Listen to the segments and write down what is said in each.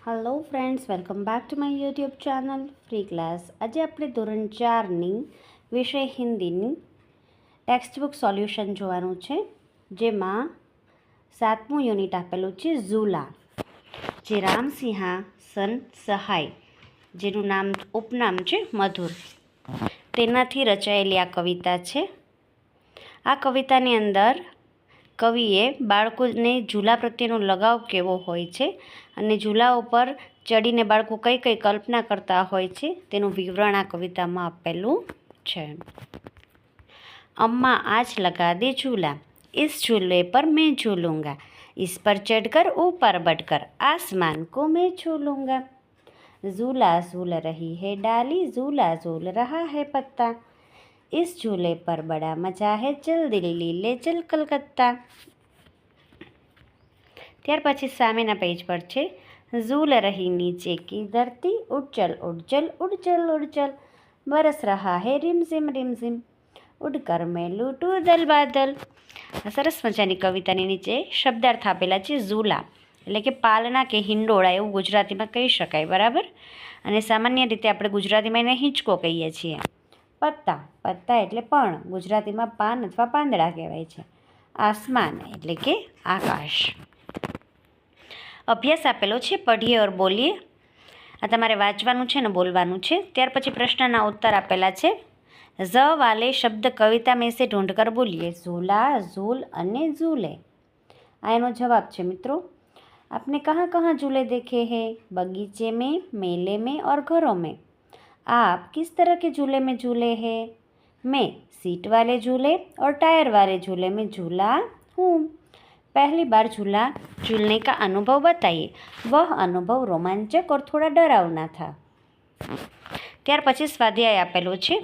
Hello friends, welcome back to my YouTube channel free class. आज આપણે ધોરણ 4ની વિષય હિન્દીની ટેક્સ્ટ બુક સોલ્યુશન જોવાનું છે, જેમાં 7મું યુનિટ આપેલું છે ઝૂલા, જે રામસિંહાસન સહાય, જેનું નામ ઉપનામ છે મધુર, તેનાથી રચાયેલી આ કવિતા છે। આ કવિતાની અંદર કવિએ બાળકોને ઝૂલા પ્રત્યેનો લગાવ કેવો હોય છે અને ઝૂલા ઉપર ચડીને બાળકો કઈ કઈ કલ્પના કરતા હોય છે તેનું વિવરણ આ કવિતામાં આપેલું છે। अम्मा आज लगा दे झूला, इस झूले पर मैं झूलूंगा, इस पर चढ़कर ऊपर बढ़कर आसमान को मैं छू लूँगा। झूला झूल रही है डाली, झूला झूल रहा है पत्ता, इस झूले पर बड़ा मजा है, चल दिल्ली ले चल कलकत्ता। ત્યાર પછી સામેના પેજ પર છે झूल रही नीचे की धरती, उड़ चल उड़ चल उड़ चल उड़ चल, बरस रहा है रिमझिम रिमझिम, उड़कर मैं लूटूं दल बादल। સરસ મજાની કવિતાની નીચે શબ્દાર્થ આપેલા છે। ઝૂલા એટલે કે પાલના કે હિંડોળા એવું ગુજરાતીમાં કહી શકાય, બરાબર। અને સામાન્ય રીતે આપણે ગુજરાતીમાં એને હિંચકો કહીએ છીએ। પત્તા, પત્તા એટલે પણ, ગુજરાતીમાં પાન અથવા પાંદડા કહેવાય છે। આસમાન એટલે કે આકાશ। અભ્યાસ આપેલો છે, પઢીએ ઓર બોલીએ। આ તમારે વાંચવાનું છે ને બોલવાનું છે। ત્યાર પછી પ્રશ્નના ઉત્તર આપેલા છે। ઝ વાલે શબ્દ કવિતા में से ढूंढ कर बोलिए। झूला, झूल અને झूले। આ એનો જવાબ છે મિત્રો। आपने कहाँ कहाँ झूले देखे हैं? बगीचे में, मेले में और घरों में। आप किस तरह के झूले में झूले हैं? मैं सीट वाले झूले और टायर वाले झूले में झूला हूँ। पहली बार झूला झूलने का अनुभव बताइए। वह अनुभव रोमांचक और थोड़ा डरावना था। ત્યાર પછી સ્વાધ્યાય આપેલો છે।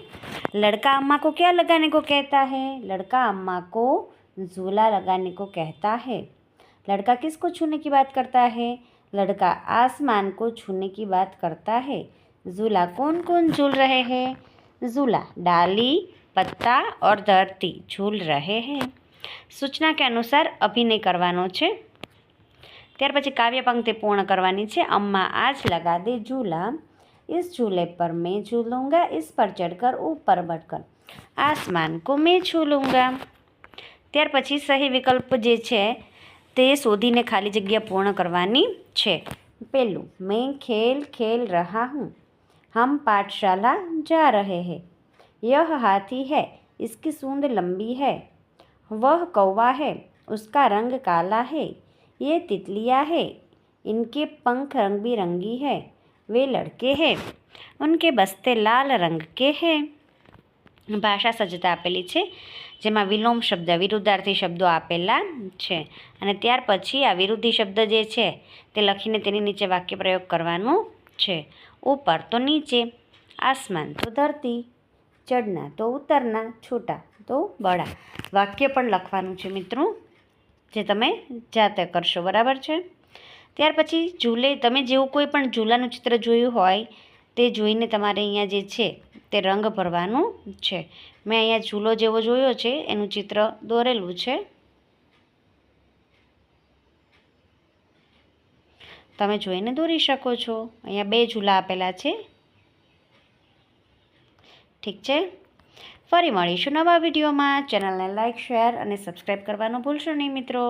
लड़का अम्मा को क्या लगाने को कहता है? लड़का अम्मा को झूला लगाने को कहता है। लड़का किसको छूने की बात करता है? लड़का आसमान को छूने की बात करता है। झूला कौन कौन झूल रहे हैं? झूला डाली, पत्ता और धरती झूल रहे हैं। सूचना के अनुसार अभिनय करवानो छे। ત્યાર પછી કાવ્ય પંક્તિ પૂર્ણ કરવાની છે। अम्मा आज लगा दे झूला, इस झूले पर मैं झूलूंगा, इस पर चढ़कर ऊपर बढ़कर आसमान को मैं छू लूँगा। ત્યાર પછી સહી વિકલ્પ જે છે તે શોધીને ખાલી જગ્યા પૂર્ણ કરવાની છે। પહેલું, मैं खेल खेल रहा हूँ, हम पाठशाला जा रहे हैं, यह हाथी है, इसकी सूंड लंबी है, वह कौवा है, उसका रंग काला है, ये तितलियाँ है, इनके पंख रंग बिरंगी है, वे लड़के हैं, उनके बस्ते लाल रंग के हैं। ભાષા સજ્જતા આપેલી છે, જેમાં વિલોમ શબ્દ, વિરુદ્ધાર્થી શબ્દો આપેલા છે। અને ત્યાર પછી આ વિરુદ્ધી શબ્દ જે છે તે લખીને તેની નીચે વાક્ય પ્રયોગ કરવાનું છે। ઉપર તો નીચે, આસમાન તો ધરતી, ચડના તો ઉતરના, છોટા તો બડા। વાક્ય પણ લખવાનું છે મિત્રો, જે તમે જાતે કરશો, બરાબર છે। ત્યાર પછી ઝૂલે, તમે જેવું કોઈ પણ ઝૂલાનું ચિત્ર જોયું હોય તે જોઈને તમારે અહીંયા જે છે તે રંગ ભરવાનું છે। મેં અહીંયા ઝૂલો જેવો જોયો છે એનું ચિત્ર દોરેલું છે, તમે જોઈને દોરી શકો છો। અહીંયા 2 ઝૂલા આપેલા છે, ઠીક છે। ફરી મળીશું નવા વિડીયોમાં। ચેનલને લાઇક, શેર અને સબસ્ક્રાઈબ કરવાનું ભૂલશો નહીં મિત્રો।